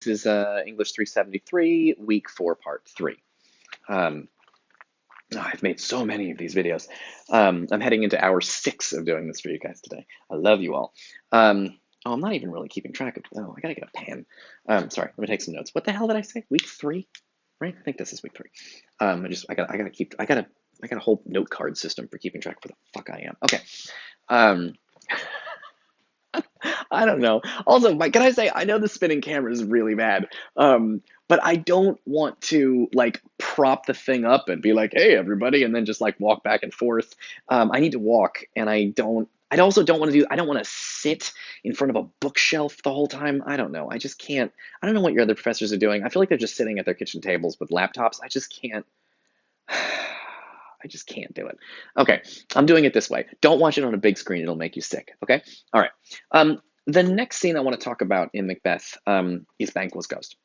This is English 373, week 4, part 3. Um, I've made so many of these videos. I'm heading into hour 6 of doing this for you guys today. I love you all. I'm not even really keeping track of. Oh, I gotta get a pen. Sorry, let me take some notes. What the hell did I say? Week 3, right? I think this is week 3. I got a whole note card system for keeping track of where the fuck I am. Okay. Um, I don't know. Also, can I say I know the spinning camera is really bad, but I don't want to like prop the thing up and be like, "Hey, everybody," and then just like walk back and forth. I need to walk, and I don't. I also don't want to do. I don't want to sit in front of a bookshelf the whole time. I don't know. I just can't. I don't know what your other professors are doing. I feel like they're just sitting at their kitchen tables with laptops. I just can't. I just can't do it. Okay, I'm doing it this way. Don't watch it on a big screen. It'll make you sick. Okay? All right. The next scene I want to talk about in Macbeth is Banquo's ghost.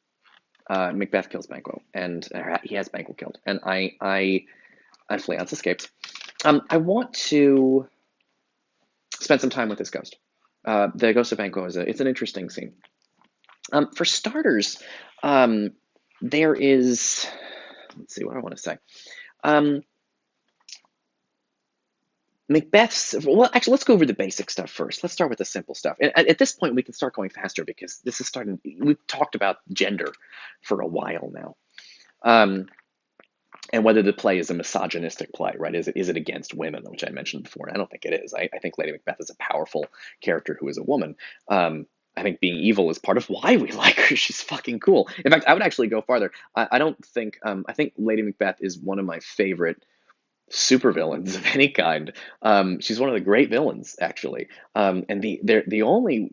Macbeth kills Banquo, and he has Banquo killed, and Fleance escapes. I want to spend some time with this ghost. The ghost of Banquo it's an interesting scene. For starters, there is. Let's see what I want to say. Macbeth's, well, actually, let's go over the basic stuff first. Let's start with the simple stuff. And at this point, we can start going faster because this is starting. We've talked about gender for a while now, and whether the play is a misogynistic play, right? Is it against women, which I mentioned before? And I don't think it is. I think Lady Macbeth is a powerful character who is a woman. I think being evil is part of why we like her. She's fucking cool. In fact, I would actually go farther. I don't think. I think Lady Macbeth is one of my favorite supervillains of any kind. She's one of the great villains, actually. And the only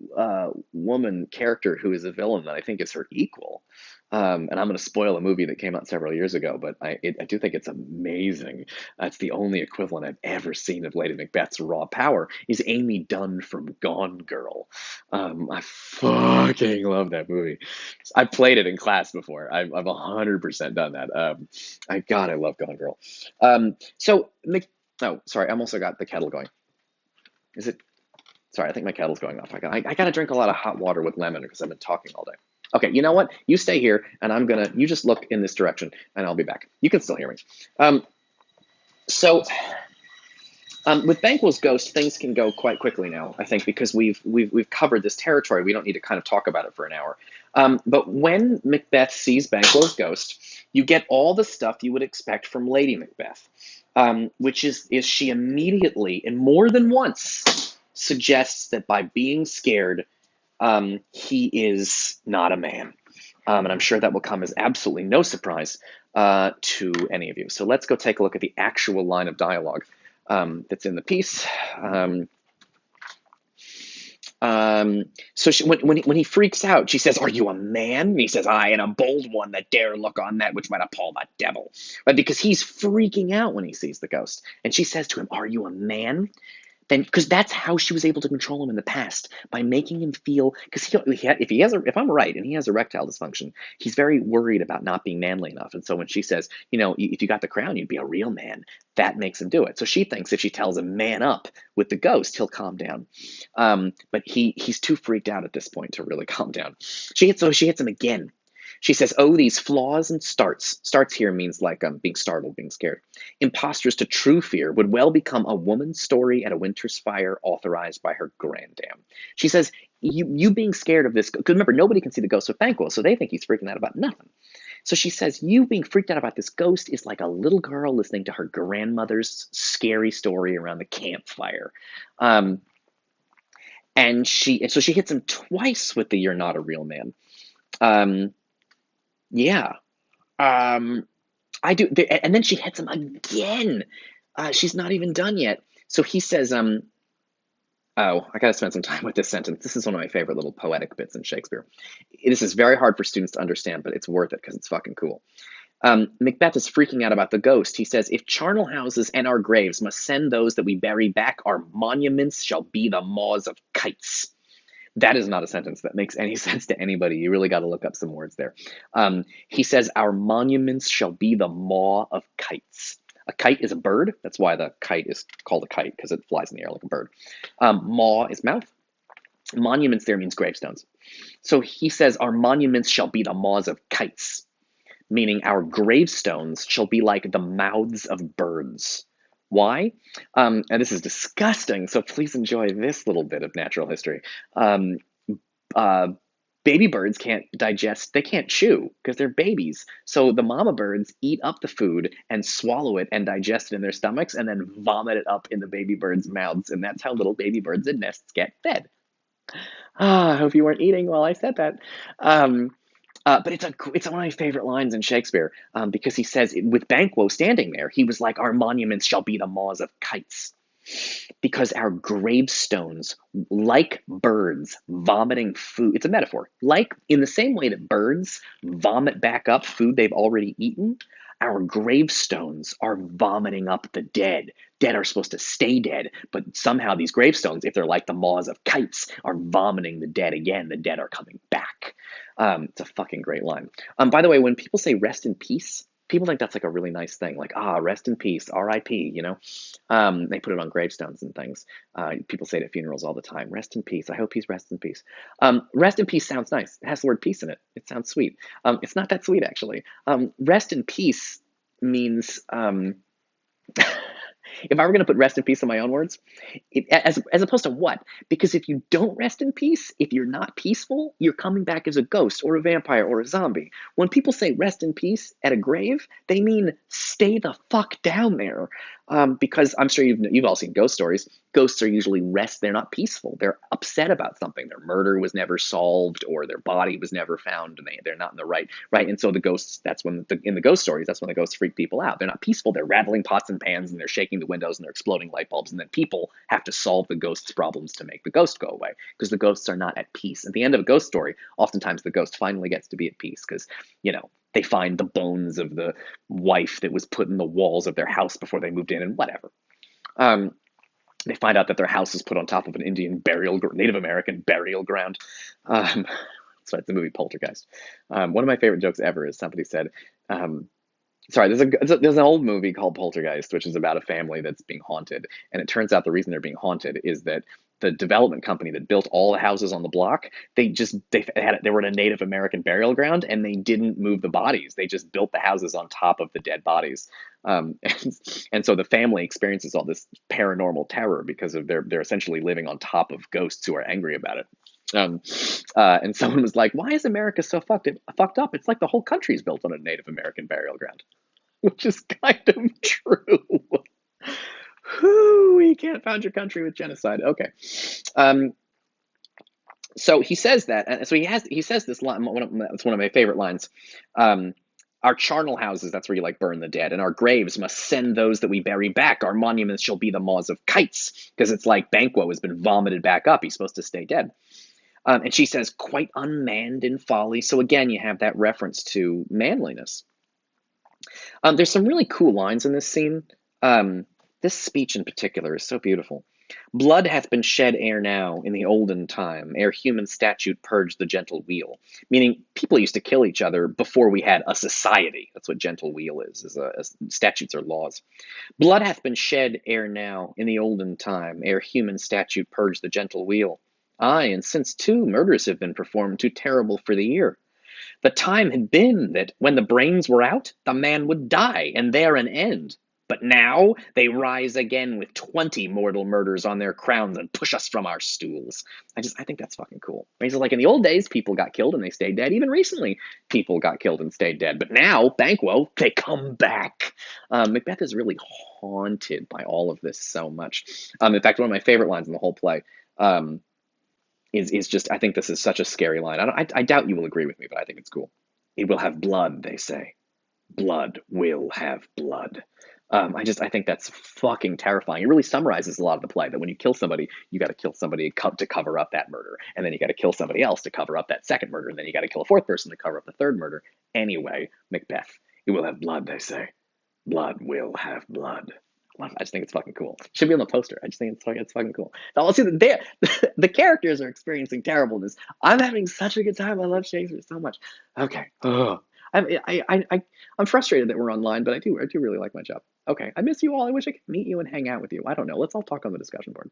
woman character who is a villain that I think is her equal. And I'm going to spoil a movie that came out several years ago, but I do think it's amazing. It's the only equivalent I've ever seen of Lady Macbeth's raw power is Amy Dunn from Gone Girl. I fucking love that movie. I played it in class before. I've 100% done that. I love Gone Girl. So, oh, sorry, I'm also got the kettle going. Is it? Sorry, I think my kettle's going off. I got to drink a lot of hot water with lemon because I've been talking all day. Okay, you know what? You stay here, and you just look in this direction, and I'll be back. You can still hear me. Um, so, with Banquo's ghost, things can go quite quickly now, I think, because we've covered this territory. We don't need to kind of talk about it for an hour. But when Macbeth sees Banquo's ghost, you get all the stuff you would expect from Lady Macbeth, which is she immediately, and more than once, suggests that by being scared, he is not a man. And I'm sure that will come as absolutely no surprise to any of you. So let's go take a look at the actual line of dialogue that's in the piece. So when he freaks out, she says, "Are you a man?" And he says, "I, and a bold one that dare look on that which might appall the devil." Right? Because he's freaking out when he sees the ghost. And she says to him, "Are you a man?" Then, because that's how she was able to control him in the past, by making him feel, because if I'm right and he has erectile dysfunction, he's very worried about not being manly enough. And so when she says, if you got the crown, you'd be a real man, that makes him do it. So she thinks if she tells him man up with the ghost, he'll calm down. But he's too freaked out at this point to really calm down. She hits him again. She says, "Oh, these flaws and starts." Starts here means like being startled, being scared. "Impostors to true fear would well become a woman's story at a winter's fire authorized by her grandam." She says, you being scared of this, because remember, nobody can see the ghost of Banquo, so they think he's freaking out about nothing. So she says, you being freaked out about this ghost is like a little girl listening to her grandmother's scary story around the campfire. And so she hits him twice with the "you're not a real man." Um, yeah. Um, I do, and then she hits him again. She's not even done yet. So he says, "Oh, I gotta spend some time with this sentence. This is one of my favorite little poetic bits in Shakespeare. This is very hard for students to understand, but it's worth it because it's fucking cool." Macbeth is freaking out about the ghost. He says, "If charnel houses and our graves must send those that we bury back, our monuments shall be the maws of kites." That is not a sentence that makes any sense to anybody. You really got to look up some words there. He says, "Our monuments shall be the maw of kites." A kite is a bird. That's why the kite is called a kite, because it flies in the air like a bird. Maw is mouth. Monuments there means gravestones. So he says, our monuments shall be the maws of kites, meaning our gravestones shall be like the mouths of birds. Why? And this is disgusting, so please enjoy this little bit of natural history. Um, uh, Baby birds can't digest, they can't chew because they're babies. So the mama birds eat up the food and swallow it and digest it in their stomachs and then vomit it up in the baby birds' mouths. And that's how little baby birds in nests get fed. I hope you weren't eating while I said that. Um, but it's one of my favorite lines in Shakespeare because he says, with Banquo standing there, he was like, our monuments shall be the maws of kites because our gravestones, like birds vomiting food, it's a metaphor. Like in the same way that birds vomit back up food they've already eaten, our gravestones are vomiting up the dead. Dead are supposed to stay dead, but somehow these gravestones, if they're like the maws of kites, are vomiting the dead again. The dead are coming back. It's a fucking great line. By the way, when people say rest in peace, people think that's like a really nice thing, like rest in peace, R.I.P. You know, they put it on gravestones and things. People say it at funerals all the time. Rest in peace. I hope he's rest in peace. Rest in peace sounds nice. It has the word peace in it. It sounds sweet. It's not that sweet actually. Rest in peace means if I were going to put rest in peace in my own words, as opposed to what? Because if you don't rest in peace, if you're not peaceful, you're coming back as a ghost or a vampire or a zombie. When people say rest in peace at a grave, they mean stay the fuck down there. Because I'm sure you've all seen ghost stories. Ghosts are usually they're not peaceful. They're upset about something. Their murder was never solved or their body was never found and they're not in the right. And so the ghosts, in the ghost stories, that's when the ghosts freak people out. They're not peaceful. They're rattling pots and pans and they're shaking the windows and they're exploding light bulbs. And then people have to solve the ghost's problems to make the ghost go away because the ghosts are not at peace. At the end of a ghost story, oftentimes the ghost finally gets to be at peace because, they find the bones of the wife that was put in the walls of their house before they moved in and whatever. Um, they find out that their house is put on top of an Native American burial ground. That's right, the movie Poltergeist. One of my favorite jokes ever is somebody said, sorry, there's an old movie called Poltergeist, which is about a family that's being haunted, and it turns out the reason they're being haunted is that the development company that built all the houses on the block, they were in a Native American burial ground, and they didn't move the bodies. They just built the houses on top of the dead bodies, and so the family experiences all this paranormal terror because of they're essentially living on top of ghosts who are angry about it. Um, and someone was like, "Why is America so fucked up? It's like the whole country is built on a Native American burial ground," which is kind of true. We can't found your country with genocide. Okay. Um, so he says that, and so he says this line. It's one of my favorite lines. Um, our charnel houses, that's where you like burn the dead, and our graves must send those that we bury back. Our monuments shall be the maws of kites, because it's like Banquo has been vomited back up. He's supposed to stay dead. And she says, quite unmanned in folly. So again, you have that reference to manliness. There's some really cool lines in this scene. This speech in particular is so beautiful. Blood hath been shed ere now in the olden time, ere human statute purged the gentle wheel. Meaning, people used to kill each other before we had a society. That's what gentle wheel is statutes or laws. Blood hath been shed ere now in the olden time, ere human statute purged the gentle wheel. Aye, and since too murders have been performed too terrible for the ear. The time had been that when the brains were out, the man would die, and there an end. But now they rise again with 20 mortal murders on their crowns and push us from our stools. I think that's fucking cool. He's like, in the old days, people got killed and they stayed dead. Even recently, people got killed and stayed dead. But now, Banquo, they come back. Macbeth is really haunted by all of this so much. In fact, one of my favorite lines in the whole play is just, I think this is such a scary line. I doubt you will agree with me, but I think it's cool. It will have blood, they say. Blood will have blood. I think that's fucking terrifying. It really summarizes a lot of the play that when you kill somebody, you got to kill somebody to cover up that murder, and then you got to kill somebody else to cover up that second murder, and then you got to kill a fourth person to cover up the third murder. Anyway, Macbeth, it will have blood, they say. Blood will have blood. I just think it's fucking cool. It should be on the poster. I just think it's fucking cool. Now, let's see the characters are experiencing terribleness. I'm having such a good time. I love Shakespeare so much. Okay. Ugh. I'm frustrated that we're online, but I do really like my job. Okay. I miss you all. I wish I could meet you and hang out with you. I don't know. Let's all talk on the discussion board.